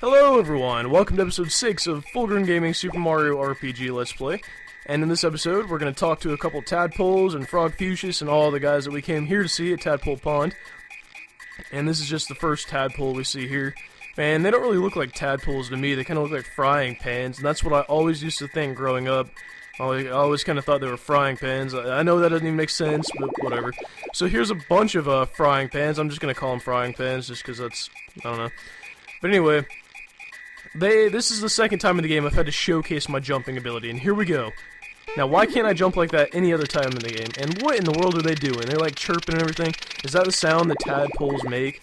Hello everyone, welcome to episode 6 of Full Grown Gaming Super Mario RPG Let's Play. And in this episode, we're going to talk to a couple tadpoles and Frogfucius and all the guys that we came here to see at Tadpole Pond. And this is just the first tadpole we see here. Man, they don't really look like tadpoles to me, they kind of look like frying pans, and that's what I always used to think growing up. I always kind of thought they were frying pans. I know that doesn't even make sense, but whatever. So here's a bunch of frying pans. I'm just going to call them frying pans just because that's, I don't know. But anyway, this is the second time in the game I've had to showcase my jumping ability, and here we go. Now, why can't I jump like that any other time in the game? And what in the world are they doing? They're like chirping and everything? Is that the sound that tadpoles make?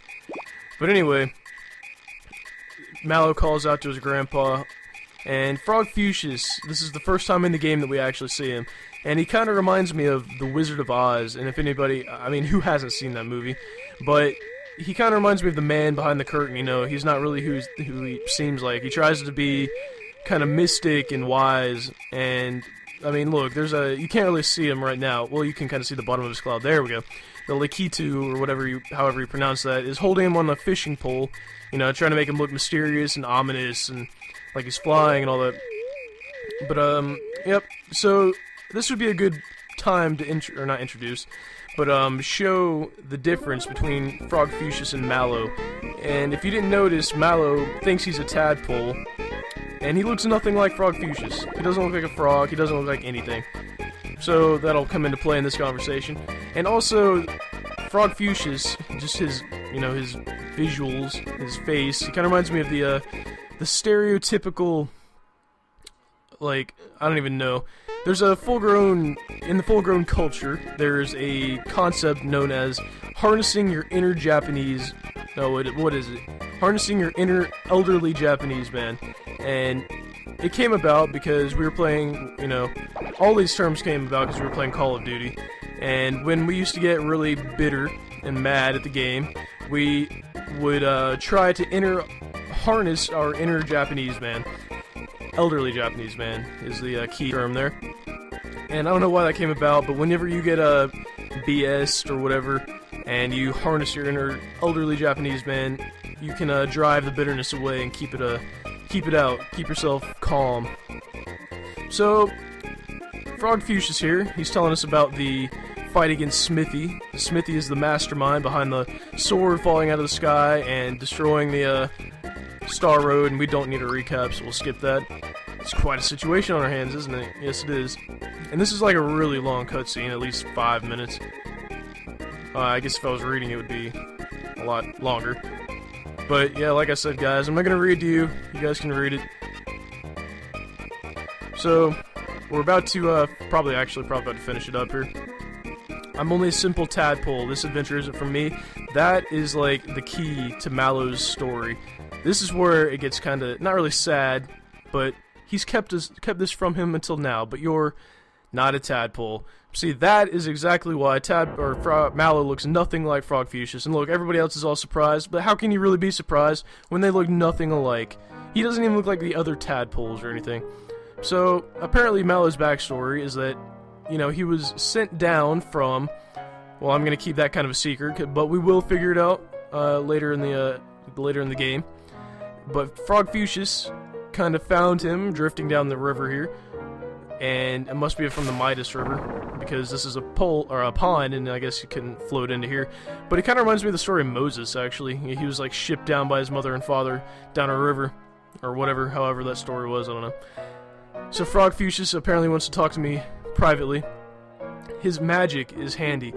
But anyway, Mallow calls out to his grandpa, and Frogfucius, this is the first time in the game that we actually see him, and he kind of reminds me of The Wizard of Oz, and if anybody, I mean, who hasn't seen that movie? But he kind of reminds me of the man behind the curtain, you know, he's not really who he seems like. He tries to be kind of mystic and wise, and, I mean, look, you can't really see him right now. Well, you can kind of see the bottom of his cloud. There we go. The Lakitu, or however you pronounce that, is holding him on a fishing pole, you know, trying to make him look mysterious and ominous, and like he's flying and all that. But, yep, so this would be a good time to not introduce, but show the difference between Frogfucius and Mallow. And if you didn't notice, Mallow thinks he's a tadpole, and he looks nothing like Frogfucius. He doesn't look like a frog, he doesn't look like anything. So that'll come into play in this conversation. And also, Frogfucius, just his, you know, his visuals, his face, he kind of reminds me of the stereotypical, like, I don't even know. There's in the full-grown culture, there's a concept known as harnessing your inner Japanese, what is it? Harnessing your inner elderly Japanese man. And it came about because we were playing, you know, all these terms came about because we were playing Call of Duty. And when we used to get really bitter and mad at the game, we would try to harness our inner Japanese man. Elderly Japanese man is the key term there. And I don't know why that came about, but whenever you get BS'd or whatever, and you harness your inner elderly Japanese man, you can drive the bitterness away and keep it out, keep yourself calm. So, Frogfucius here, he's telling us about the fight against Smithy. Smithy is the mastermind behind the sword falling out of the sky and destroying the Star Road, and we don't need a recap, so we'll skip that. It's quite a situation on our hands, isn't it? Yes, it is. And this is like a really long cutscene, at least 5 minutes. I guess if I was reading it would be a lot longer. But yeah, like I said, guys, I'm not going to read to you. You guys can read it. So, we're about to, probably about to finish it up here. I'm only a simple tadpole. This adventure isn't for me. That is like the key to Mallow's story. This is where it gets kind of, not really sad, but he's kept this from him until now, but you're not a tadpole. See, that is exactly why Mallow looks nothing like Frogfucius. And look, everybody else is all surprised, but how can you really be surprised when they look nothing alike? He doesn't even look like the other tadpoles or anything. So, apparently Mallow's backstory is that, you know, he was sent down from, well, I'm going to keep that kind of a secret, but we will figure it out later in the game. But Frogfucius kind of found him drifting down the river here, and it must be from the Midas River, because this is a pond, and I guess you couldn't float into here. But it kind of reminds me of the story of Moses, actually. He was like shipped down by his mother and father down a river, or whatever, however that story was, I don't know. So Frogfucius apparently wants to talk to me privately. His magic is handy.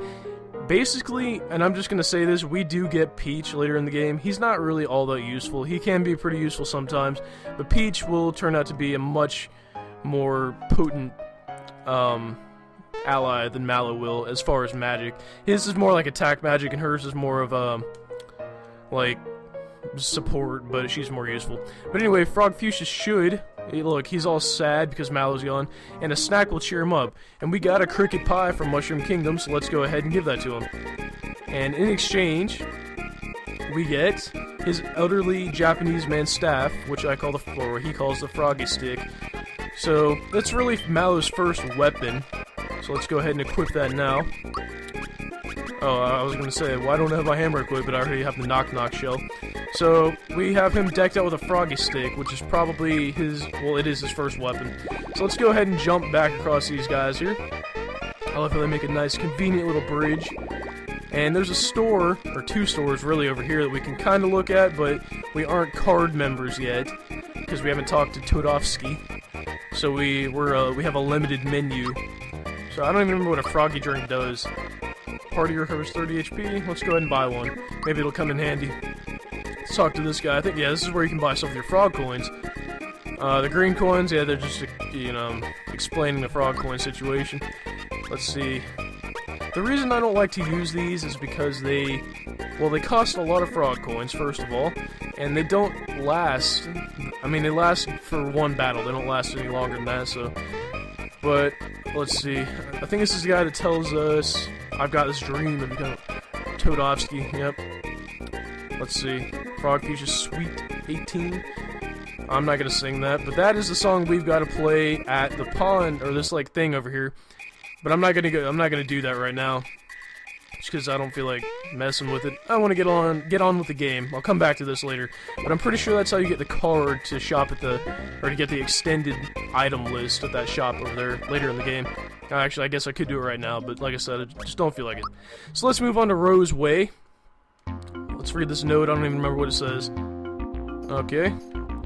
Basically, and I'm just going to say this, we do get Peach later in the game. He's not really all that useful. He can be pretty useful sometimes, but Peach will turn out to be a much more potent ally than Mallow will as far as magic. His is more like attack magic, and hers is more of like support, but she's more useful. But anyway, Frogfucius should, look, he's all sad because Mallow's gone, and a snack will cheer him up. And we got a cricket pie from Mushroom Kingdom, so let's go ahead and give that to him. And in exchange, we get his elderly Japanese man staff, which I call or he calls the Froggy Stick. So that's really Mallow's first weapon. So let's go ahead and equip that now. Oh, I was gonna say, well, I don't have my hammer equipped, but I already have the knock-knock shell. So, we have him decked out with a froggy stick, which is probably his, well, it is his first weapon. So let's go ahead and jump back across these guys here. I love how they make a nice, convenient little bridge. And there's a store, or two stores really over here that we can kind of look at, but we aren't card members yet, because we haven't talked to Tudovsky. So we have a limited menu. So I don't even remember what a froggy drink does. Party recovers 30 HP. Let's go ahead and buy one. Maybe it'll come in handy. Let's talk to this guy. I think, yeah, this is where you can buy stuff with your frog coins. The green coins, yeah, they're just, you know, explaining the frog coin situation. Let's see. The reason I don't like to use these is because they cost a lot of frog coins, first of all, and they don't last. I mean, they last for one battle. They don't last any longer than that, so. But, let's see. I think this is the guy that tells us, I've got this dream of becoming Tudovsky, yep. Let's see. Frogfucius Sweet 18. I'm not gonna sing that, but that is the song we've got to play at the pond, or this, like, thing over here. But I'm not gonna do that right now. Just because I don't feel like messing with it. I want to get on with the game. I'll come back to this later. But I'm pretty sure that's how you get the card to shop at or to get the extended item list at that shop over there later in the game. Actually, I guess I could do it right now, but like I said, I just don't feel like it. So let's move on to Rose Way. Let's read this note. I don't even remember what it says. Okay.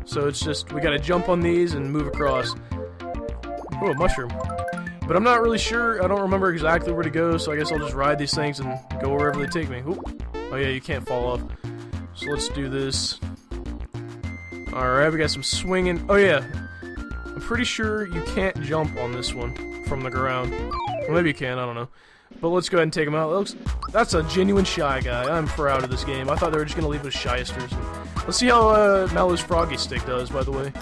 So it's just, we gotta jump on these and move across. Oh, a mushroom. But I'm not really sure, I don't remember exactly where to go, so I guess I'll just ride these things and go wherever they take me. Ooh. Oh yeah, you can't fall off. So let's do this. Alright, we got some swinging. Oh yeah, I'm pretty sure you can't jump on this one from the ground. Or maybe you can, I don't know. But let's go ahead and take him out. That's a genuine shy guy. I'm proud of this game. I thought they were just going to leave us shysters. Let's see how Mallow's froggy stick does, by the way.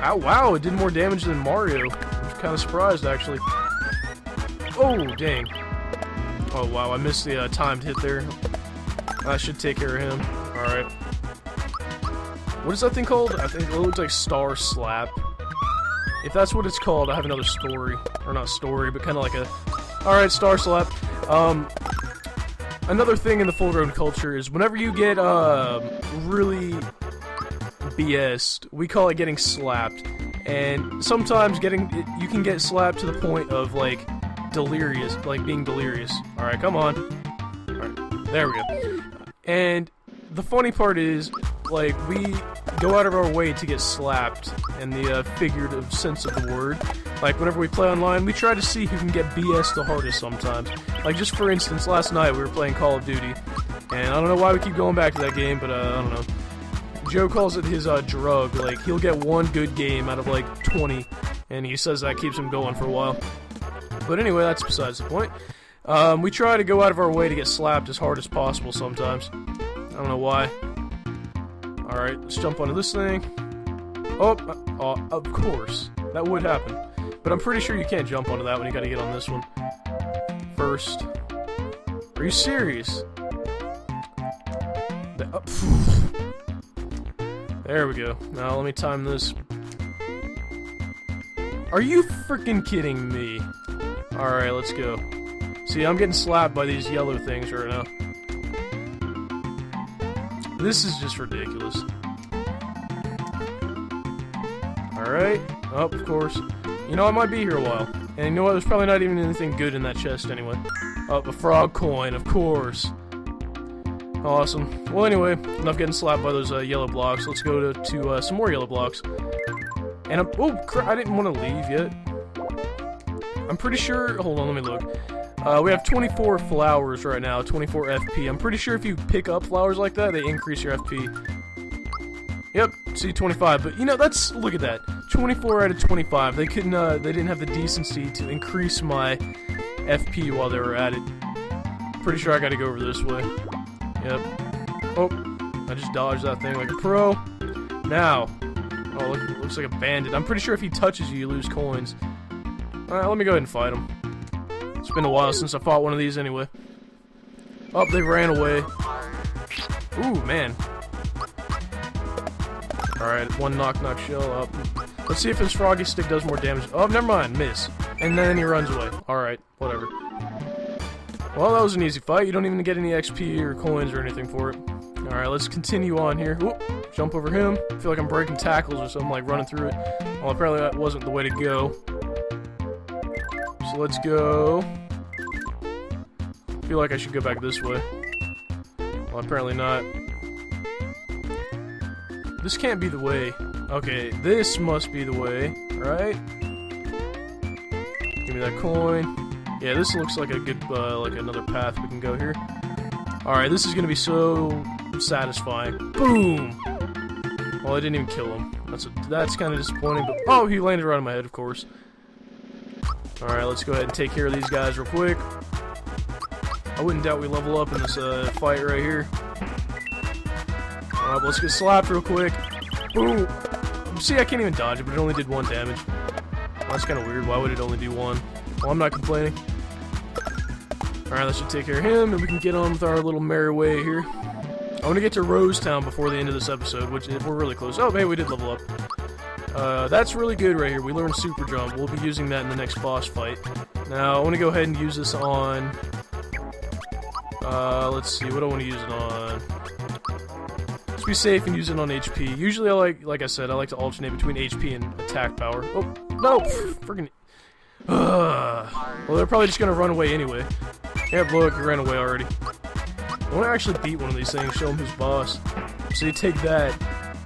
Oh, wow, it did more damage than Mario. I'm kind of surprised, actually. Oh, dang. Oh, wow, I missed the timed hit there. I should take care of him. Alright. What is that thing called? I think it looks like Star Slap. If that's what it's called, I have another story. Or not story, but kind of like a... Alright, Star Slap. Another thing in the full-grown culture is whenever you get, really BS'd, we call it getting slapped. And sometimes you can get slapped to the point of, like, delirious, like being delirious. Alright, come on. Alright, there we go. And the funny part is, like, we go out of our way to get slapped in the figurative sense of the word. Like, whenever we play online, we try to see who can get BS the hardest sometimes. Like, just for instance, last night we were playing Call of Duty, and I don't know why we keep going back to that game, but I don't know. Joe calls it his drug. Like, he'll get one good game out of like 20, and he says that keeps him going for a while. But anyway, that's besides the point. We try to go out of our way to get slapped as hard as possible sometimes. I don't know why. Alright, let's jump onto this thing. Oh, of course. That would happen. But I'm pretty sure you can't jump onto that one. You gotta get on this one first. Are you serious? There we go. Now let me time this. Are you freaking kidding me? Alright, let's go. See, I'm getting slapped by these yellow things right now. This is just ridiculous. Alright. Oh, of course. You know, I might be here a while. And you know what? There's probably not even anything good in that chest anyway. Oh, a frog coin, of course. Awesome. Well, anyway, enough getting slapped by those yellow blocks. Let's go to some more yellow blocks. And oh, crap, I didn't want to leave yet. I'm pretty sure... Hold on, let me look. We have 24 flowers right now, 24 FP. I'm pretty sure if you pick up flowers like that, they increase your FP. Yep, see, 25. But, you know, that's... Look at that. 24 out of 25. They couldn't, they didn't have the decency to increase my FP while they were at it. Pretty sure I gotta go over this way. Yep. Oh, I just dodged that thing like a pro. Now. Oh, looks like a bandit. I'm pretty sure if he touches you, you lose coins. Alright, let me go ahead and fight him. It's been a while since I fought one of these anyway. Oh, they ran away. Ooh, man. Alright, one knock-knock shell up. Let's see if his froggy stick does more damage. Oh, never mind, miss. And then he runs away. Alright, whatever. Well, that was an easy fight. You don't even get any XP or coins or anything for it. Alright, let's continue on here. Whoop, jump over him. I feel like I'm breaking tackles or something, like running through it. Well, apparently that wasn't the way to go. So let's go. I feel like I should go back this way. Well, apparently not. This can't be the way. Okay, this must be the way, right? Give me that coin. Yeah, this looks like a good, like another path we can go here. Alright, this is gonna be so satisfying. Boom! Well, I didn't even kill him. That's kind of disappointing, but... Oh, he landed right on my head, of course. Alright, let's go ahead and take care of these guys real quick. I wouldn't doubt we level up in this, fight right here. Alright, let's get slapped real quick. Boom! See, I can't even dodge it, but it only did 1 damage. Well, that's kind of weird. Why would it only do 1? Well, I'm not complaining. Alright, that should take care of him, and we can get on with our little merry way here. I want to get to Rosetown before the end of this episode, which we're really close. Oh, hey, we did level up. That's really good right here. We learned Super Jump. We'll be using that in the next boss fight. Now, I want to go ahead and use this on... let's see, what do I want to use it on? Let's be safe and use it on HP. Usually, like I said, I like to alternate between HP and attack power. Oh, no! Freaking... well, they're probably just gonna run away anyway. Yep, look, he ran away already. I want to actually beat one of these things, show him who's boss. So you take that,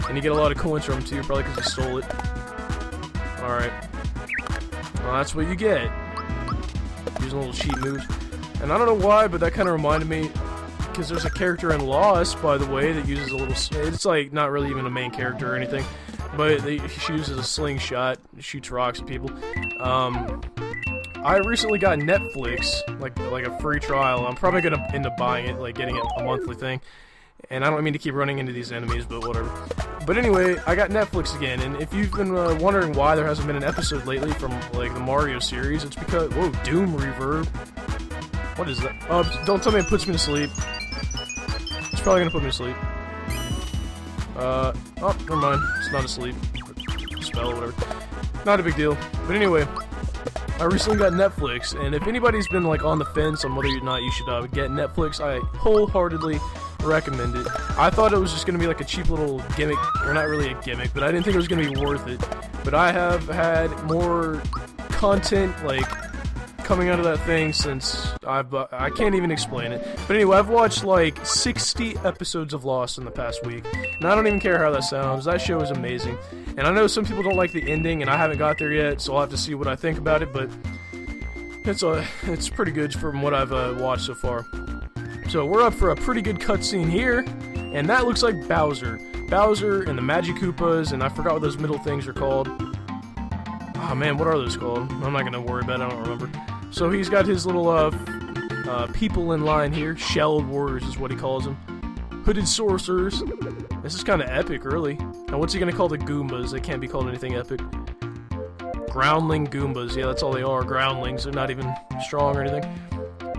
and you get a lot of coins from him too, probably because he stole it. Alright. Well, that's what you get. Using little cheat moves. And I don't know why, but that kind of reminded me, because there's a character in Lost, by the way, that uses a little... It's like, not really even a main character or anything, but she uses a slingshot, shoots rocks at people. I recently got Netflix, like a free trial. I'm probably gonna end up buying it, like getting it a monthly thing. And I don't mean to keep running into these enemies, but whatever. But anyway, I got Netflix again, and if you've been wondering why there hasn't been an episode lately from like the Mario series, it's because Doom reverb. What is that? Oh, don't tell me it puts me to sleep. It's probably gonna put me to sleep. Oh, never mind. It's not asleep. Spell or whatever. Not a big deal. But anyway. I recently got Netflix, and if anybody's been like on the fence on whether or not you should get Netflix, I wholeheartedly recommend it. I thought it was just going to be like a cheap little gimmick, or not really a gimmick, but I didn't think it was going to be worth it. But I have had more content like coming out of that thing since I can't even explain it. But anyway, I've watched like 60 episodes of Lost in the past week, and I don't even care how that sounds. That show is amazing. And I know some people don't like the ending, and I haven't got there yet, so I'll have to see what I think about it, but it's pretty good from what I've watched so far. So we're up for a pretty good cutscene here, and that looks like Bowser. Bowser and the Magic Koopas, and I forgot what those middle things are called. Oh man, what are those called? I'm not gonna worry about it, I don't remember. So he's got his little people in line here. Shelled warriors is what he calls them. Hooded sorcerers. This is kind of epic, really. Now, what's he gonna call the Goombas? They can't be called anything epic. Groundling Goombas. Yeah, that's all they are. Groundlings. They're not even strong or anything.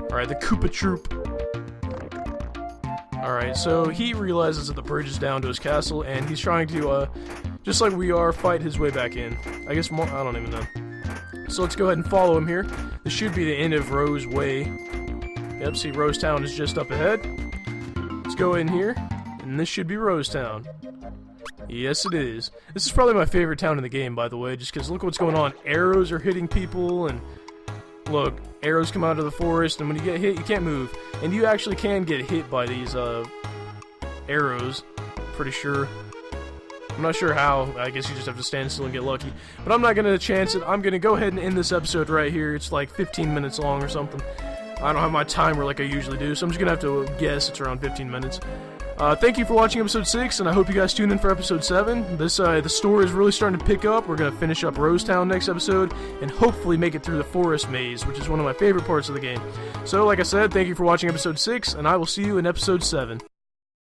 Alright, the Koopa Troop. Alright, so he realizes that the bridge is down to his castle, and he's trying to, just like we are, fight his way back in. I guess more... I don't even know. So let's go ahead and follow him here. This should be the end of Rose Way. Yep, see, Rosetown is just up ahead. Let's go in here, and this should be Rosetown. Yes, it is. This is probably my favorite town in the game, by the way, just because look what's going on. Arrows are hitting people, and look, arrows come out of the forest, and when you get hit, you can't move. And you actually can get hit by these arrows, pretty sure. I'm not sure how. I guess you just have to stand still and get lucky. But I'm not going to chance it. I'm going to go ahead and end this episode right here. It's like 15 minutes long or something. I don't have my timer like I usually do, so I'm just going to have to guess it's around 15 minutes. Thank you for watching episode 6, and I hope you guys tune in for episode 7. The story is really starting to pick up. We're going to finish up Rosetown next episode, and hopefully make it through the forest maze, which is one of my favorite parts of the game. So, like I said, thank you for watching episode 6, and I will see you in episode 7.